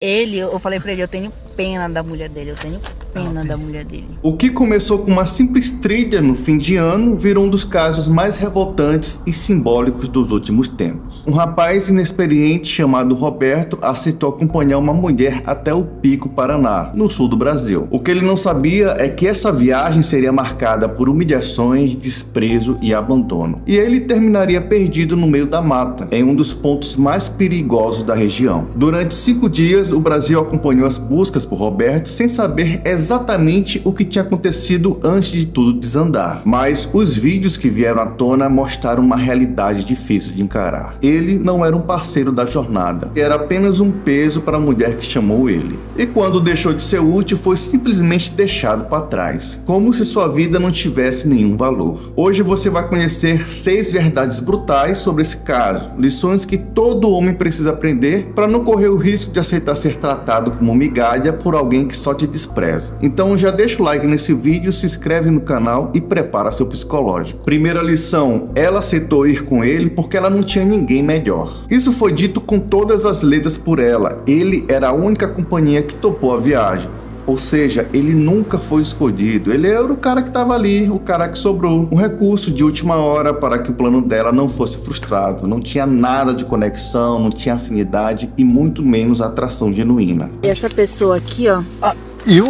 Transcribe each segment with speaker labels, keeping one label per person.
Speaker 1: Eu falei pra ele, eu tenho pena da mulher dele, eu tenho pena da mulher dele.
Speaker 2: O que começou com uma simples trilha no fim de ano virou um dos casos mais revoltantes e simbólicos dos últimos tempos. Um rapaz inexperiente chamado Roberto aceitou acompanhar uma mulher até o Pico, Paraná, no sul do Brasil. O que ele não sabia é que essa viagem seria marcada por humilhações, desprezo e abandono. E ele terminaria perdido no meio da mata, em um dos pontos mais perigosos da região. Durante 5 dias, o Brasil acompanhou as buscas por Roberto sem saber exatamente o que tinha acontecido antes de tudo desandar. Mas os vídeos que vieram à tona mostraram uma realidade difícil de encarar. Ele não era um parceiro da jornada, era apenas um peso para a mulher que chamou ele. E quando deixou de ser útil, foi simplesmente deixado para trás, como se sua vida não tivesse nenhum valor. Hoje você vai conhecer 6 verdades brutais sobre esse caso, lições que todo homem precisa aprender para não correr o risco de aceitar ser tratado como migalha por alguém que só te despreza. Então já deixa o like nesse vídeo, se inscreve no canal e prepara seu psicológico. Primeira lição, ela aceitou ir com ele porque ela não tinha ninguém melhor. Isso foi dito com todas as letras por ela, ele era a única companhia que topou a viagem. Ou seja, ele nunca foi escolhido, ele era o cara que estava ali, o cara que sobrou. Um recurso de última hora para que o plano dela não fosse frustrado. Não tinha nada de conexão, não tinha afinidade e muito menos atração genuína.
Speaker 1: E essa pessoa aqui, ó,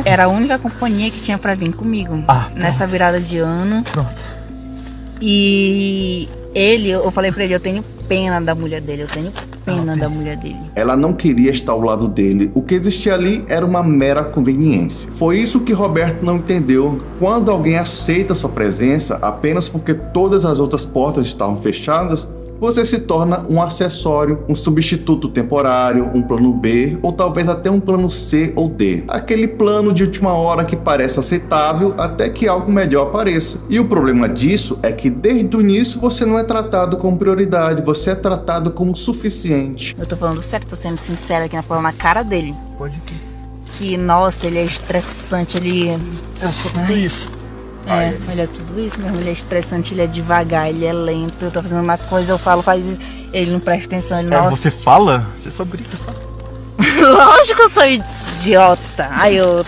Speaker 1: era a única companhia que tinha pra vir comigo nessa virada de ano.
Speaker 3: Pronto.
Speaker 1: E eu falei pra ele, eu tenho pena da mulher dele, eu tenho pena da mulher dele.
Speaker 2: Ela não queria estar ao lado dele, o que existia ali era uma mera conveniência. Foi isso que Roberto não entendeu. Quando alguém aceita sua presença apenas porque todas as outras portas estavam fechadas, você se torna um acessório, um substituto temporário, um plano B ou talvez até um plano C ou D. Aquele plano de última hora que parece aceitável até que algo melhor apareça. E o problema disso é que desde o início você não é tratado como prioridade, você é tratado como suficiente.
Speaker 1: Eu tô falando sério, tô sendo sincera aqui falando na cara dele.
Speaker 3: Pode ir.
Speaker 1: Que, nossa, ele é estressante, ele...
Speaker 3: Eu sou tudo isso.
Speaker 1: Ele é tudo isso mesmo, ele é estressante, ele é devagar, ele é lento. Eu tô fazendo uma coisa, eu falo, faz isso, ele não presta atenção, ele nossa.
Speaker 3: Você fala? Você só grita, só.
Speaker 1: Lógico que eu sou idiota. Ai, eu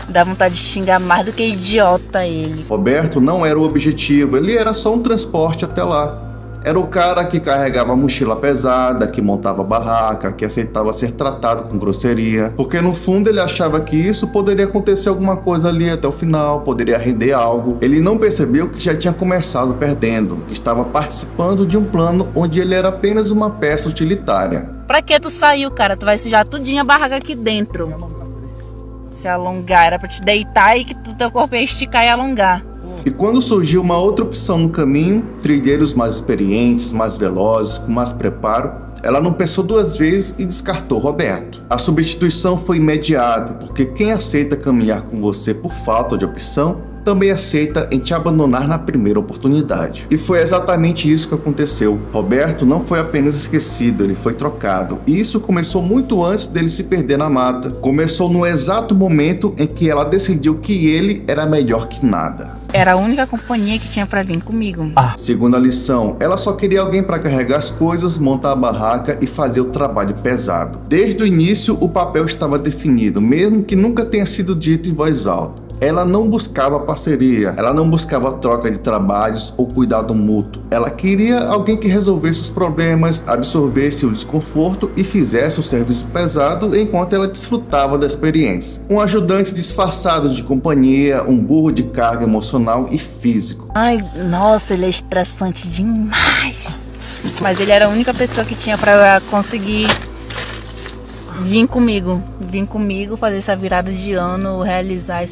Speaker 1: dá vontade de xingar mais do que idiota ele.
Speaker 2: Roberto não era o objetivo, ele era só um transporte até lá. Era o cara que carregava a mochila pesada, que montava barraca, que aceitava ser tratado com grosseria. Porque no fundo ele achava que isso poderia acontecer alguma coisa ali até o final, poderia render algo. Ele não percebeu que já tinha começado perdendo, que estava participando de um plano onde ele era apenas uma peça utilitária.
Speaker 1: Pra que tu saiu, cara? Tu vai sujar tudinho a barraca aqui dentro. Se alongar, era pra te deitar e que teu corpo ia esticar e alongar.
Speaker 2: E quando surgiu uma outra opção no caminho, trilheiros mais experientes, mais velozes, com mais preparo, ela não pensou 2 vezes e descartou Roberto. A substituição foi imediata, porque quem aceita caminhar com você por falta de opção, também aceita em te abandonar na primeira oportunidade. E foi exatamente isso que aconteceu. Roberto não foi apenas esquecido, ele foi trocado. E isso começou muito antes dele se perder na mata. Começou no exato momento em que ela decidiu que ele era melhor que nada.
Speaker 1: Era a única companhia que tinha pra vir comigo.
Speaker 2: Segunda lição, ela só queria alguém para carregar as coisas, montar a barraca e fazer o trabalho pesado. Desde o início, o papel estava definido, mesmo que nunca tenha sido dito em voz alta. Ela não buscava parceria, ela não buscava troca de trabalhos ou cuidado mútuo. Ela queria alguém que resolvesse os problemas, absorvesse o desconforto e fizesse o serviço pesado enquanto ela desfrutava da experiência. Um ajudante disfarçado de companhia, um burro de carga emocional e físico.
Speaker 1: Ai, nossa, ele é estressante demais. Mas ele era a única pessoa que tinha pra conseguir vir comigo, fazer essa virada de ano, realizar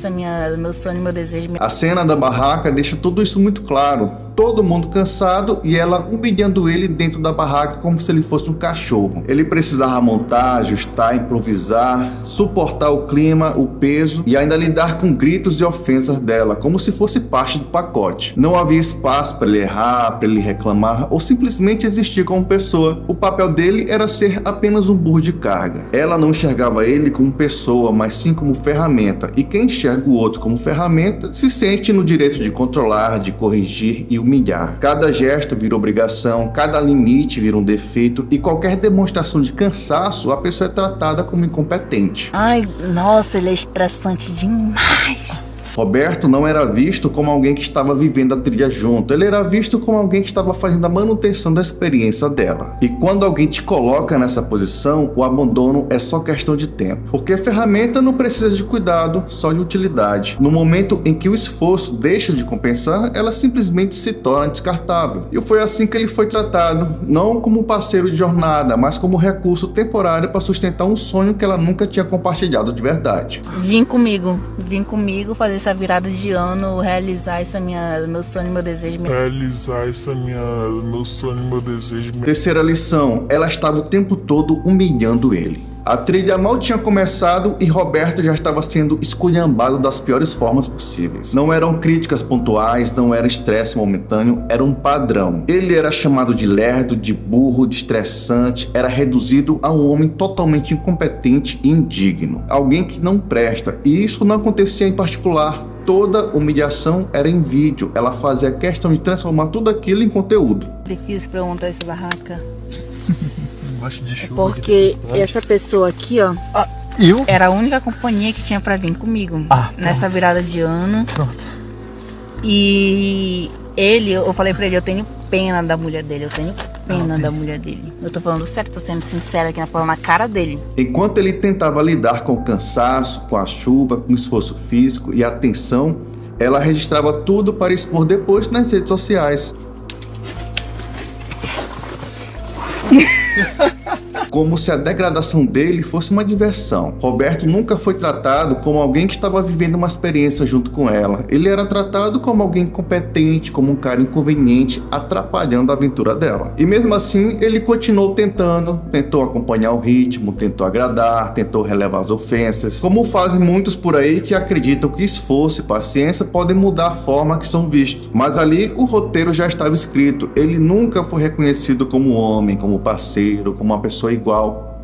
Speaker 1: meu sonho, meu desejo.
Speaker 2: A cena da barraca deixa tudo isso muito claro. Todo mundo cansado e ela humilhando ele dentro da barraca como se ele fosse um cachorro. Ele precisava montar, ajustar, improvisar, suportar o clima, o peso e ainda lidar com gritos e ofensas dela, como se fosse parte do pacote. Não havia espaço para ele errar, para ele reclamar ou simplesmente existir como pessoa. O papel dele era ser apenas um burro de carga. Ela não enxergava ele como pessoa, mas sim como ferramenta. E quem enxerga o outro como ferramenta se sente no direito de controlar, de corrigir e humilhar. humilhar. Cada gesto vira obrigação, cada limite vira um defeito e qualquer demonstração de cansaço, a pessoa é tratada como incompetente.
Speaker 1: Ai, nossa, ele é estressante demais.
Speaker 2: Roberto não era visto como alguém que estava vivendo a trilha junto, ele era visto como alguém que estava fazendo a manutenção da experiência dela. E quando alguém te coloca nessa posição, o abandono é só questão de tempo. Porque ferramenta não precisa de cuidado, só de utilidade. No momento em que o esforço deixa de compensar, ela simplesmente se torna descartável. E foi assim que ele foi tratado, não como parceiro de jornada, mas como recurso temporário para sustentar um sonho que ela nunca tinha compartilhado de verdade.
Speaker 1: Vim comigo fazer essa virada de ano, realizar meu sonho, meu desejo.
Speaker 2: Terceira lição, ela estava o tempo todo humilhando ele. A trilha mal tinha começado e Roberto já estava sendo esculhambado das piores formas possíveis. Não eram críticas pontuais, não era estresse momentâneo, era um padrão. Ele era chamado de lerdo, de burro, de estressante, era reduzido a um homem totalmente incompetente e indigno. Alguém que não presta, e isso não acontecia em particular. Toda humilhação era em vídeo, ela fazia questão de transformar tudo aquilo em conteúdo.
Speaker 1: Difícil pra eu montar essa barraca.
Speaker 3: De chuva,
Speaker 1: porque essa pessoa aqui, ó,
Speaker 3: eu?
Speaker 1: era a única companhia que tinha pra vir comigo nessa virada de ano.
Speaker 3: Pronto.
Speaker 1: E eu falei pra ele, eu tenho pena da mulher dele, eu tenho pena da mulher dele. Eu tô falando certo, tô sendo sincera aqui na cara dele.
Speaker 2: Enquanto ele tentava lidar com o cansaço, com a chuva, com o esforço físico e a tensão, ela registrava tudo para expor depois nas redes sociais. Como se a degradação dele fosse uma diversão. Roberto nunca foi tratado como alguém que estava vivendo uma experiência junto com ela. Ele era tratado como alguém incompetente, como um cara inconveniente, atrapalhando a aventura dela. E mesmo assim, ele continuou tentou acompanhar o ritmo, tentou agradar, tentou relevar as ofensas. Como fazem muitos por aí que acreditam que esforço e paciência podem mudar a forma que são vistos. Mas ali, o roteiro já estava escrito. Ele nunca foi reconhecido como homem, como parceiro, como uma pessoa igual.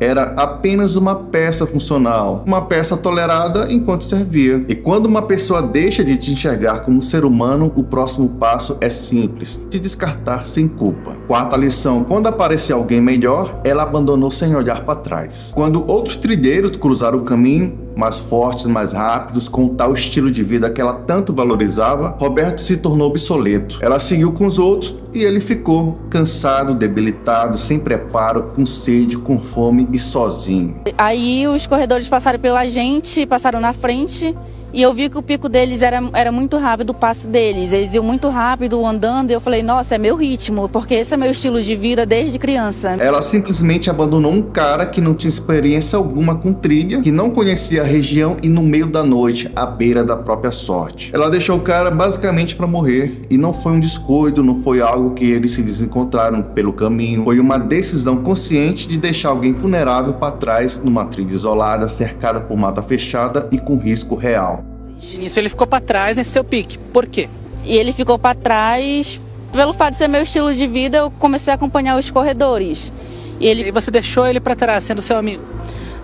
Speaker 2: Era apenas uma peça funcional, uma peça tolerada enquanto servia. E quando uma pessoa deixa de te enxergar como ser humano, o próximo passo é simples, te descartar sem culpa. Quarta lição, quando aparecia alguém melhor, ela abandonou sem olhar para trás. Quando outros trilheiros cruzaram o caminho, mais fortes, mais rápidos, com tal estilo de vida que ela tanto valorizava, Roberto se tornou obsoleto. Ela seguiu com os outros e ele ficou cansado, debilitado, sem preparo, com sede, com fome e sozinho.
Speaker 1: Aí os corredores passaram pela gente, passaram na frente. E eu vi que o pico deles era muito rápido, o passe deles. Eles iam muito rápido, andando, e eu falei, nossa, é meu ritmo, porque esse é meu estilo de vida desde criança.
Speaker 2: Ela simplesmente abandonou um cara que não tinha experiência alguma com trilha, que não conhecia a região e no meio da noite, à beira da própria sorte. Ela deixou o cara basicamente para morrer, e não foi um descuido, não foi algo que eles se desencontraram pelo caminho. Foi uma decisão consciente de deixar alguém vulnerável para trás, numa trilha isolada, cercada por mata fechada e com risco real.
Speaker 4: Nisso ele ficou pra trás nesse seu pique. Por quê?
Speaker 1: E ele ficou pra trás, pelo fato de ser meu estilo de vida, eu comecei a acompanhar os corredores.
Speaker 4: E você deixou ele pra trás, sendo seu amigo?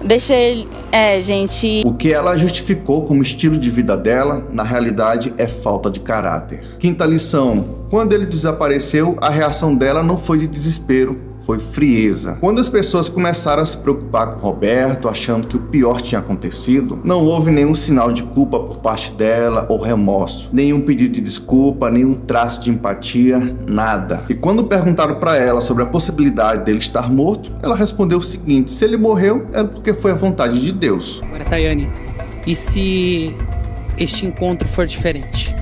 Speaker 1: Deixei ele, gente.
Speaker 2: O que ela justificou como estilo de vida dela, na realidade, é falta de caráter. Quinta lição, quando ele desapareceu, a reação dela não foi de desespero, foi frieza. Quando as pessoas começaram a se preocupar com Roberto, achando que o pior tinha acontecido, não houve nenhum sinal de culpa por parte dela ou remorso, nenhum pedido de desculpa, nenhum traço de empatia, nada. E quando perguntaram para ela sobre a possibilidade dele estar morto, ela respondeu o seguinte: se ele morreu, era porque foi a vontade de Deus.
Speaker 4: Agora, Tayane, e se este encontro for diferente?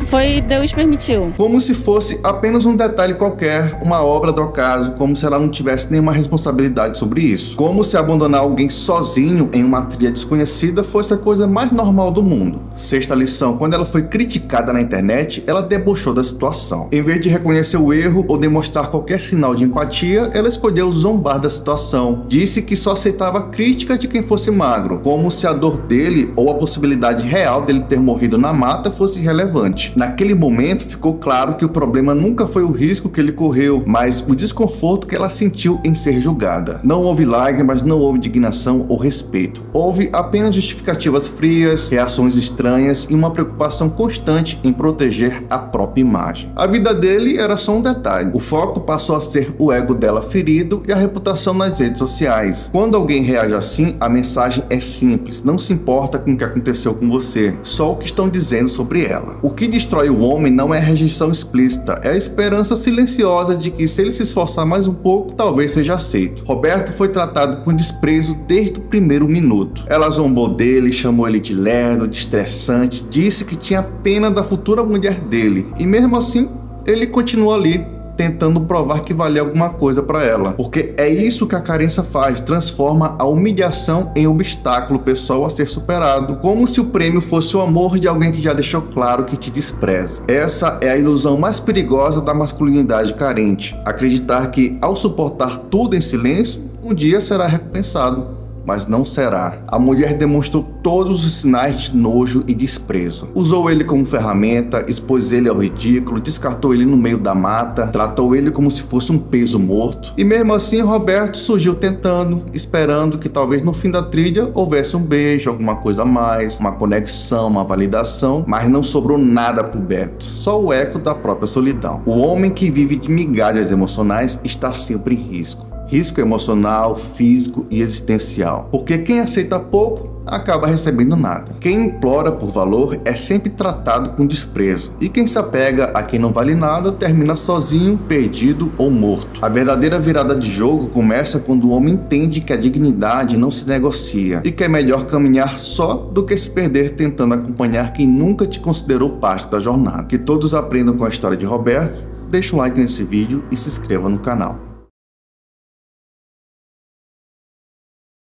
Speaker 1: Foi Deus permitiu.
Speaker 2: Como se fosse apenas um detalhe qualquer, uma obra do acaso, como se ela não tivesse nenhuma responsabilidade sobre isso. Como se abandonar alguém sozinho em uma trilha desconhecida fosse a coisa mais normal do mundo. Sexta lição, quando ela foi criticada na internet, ela debochou da situação. Em vez de reconhecer o erro ou demonstrar qualquer sinal de empatia, ela escolheu zombar da situação. Disse que só aceitava crítica de quem fosse magro, como se a dor dele ou a possibilidade real dele ter morrido na mata fosse irrelevante. Naquele momento ficou claro que o problema nunca foi o risco que ele correu, mas o desconforto que ela sentiu em ser julgada. Não houve lágrimas, não houve indignação ou respeito. Houve apenas justificativas frias, reações estranhas e uma preocupação constante em proteger a própria imagem. A vida dele era só um detalhe. O foco passou a ser o ego dela ferido e a reputação nas redes sociais. Quando alguém reage assim, a mensagem é simples: não se importa com o que aconteceu com você, só o que estão dizendo sobre ela. O que destrói o homem não é a rejeição explícita, é a esperança silenciosa de que, se ele se esforçar mais um pouco, talvez seja aceito. Roberto foi tratado com desprezo desde o primeiro minuto. Ela zombou dele, chamou ele de lerdo, de estressante, disse que tinha pena da futura mulher dele, e mesmo assim, ele continua ali, tentando provar que valia alguma coisa para ela. Porque é isso que a carência faz, transforma a humilhação em obstáculo pessoal a ser superado, como se o prêmio fosse o amor de alguém que já deixou claro que te despreza. Essa é a ilusão mais perigosa da masculinidade carente, acreditar que, ao suportar tudo em silêncio, um dia será recompensado. Mas não será. A mulher demonstrou todos os sinais de nojo e desprezo. Usou ele como ferramenta, expôs ele ao ridículo, descartou ele no meio da mata, tratou ele como se fosse um peso morto. E mesmo assim, Roberto surgiu tentando, esperando que talvez no fim da trilha houvesse um beijo, alguma coisa a mais, uma conexão, uma validação, mas não sobrou nada pro Beto, só o eco da própria solidão. O homem que vive de migalhas emocionais está sempre em risco. Risco emocional, físico e existencial. Porque quem aceita pouco acaba recebendo nada. Quem implora por valor é sempre tratado com desprezo. E quem se apega a quem não vale nada termina sozinho, perdido ou morto. A verdadeira virada de jogo começa quando o homem entende que a dignidade não se negocia e que é melhor caminhar só do que se perder tentando acompanhar quem nunca te considerou parte da jornada. Que todos aprendam com a história de Roberto. Deixa um like nesse vídeo e se inscreva no canal.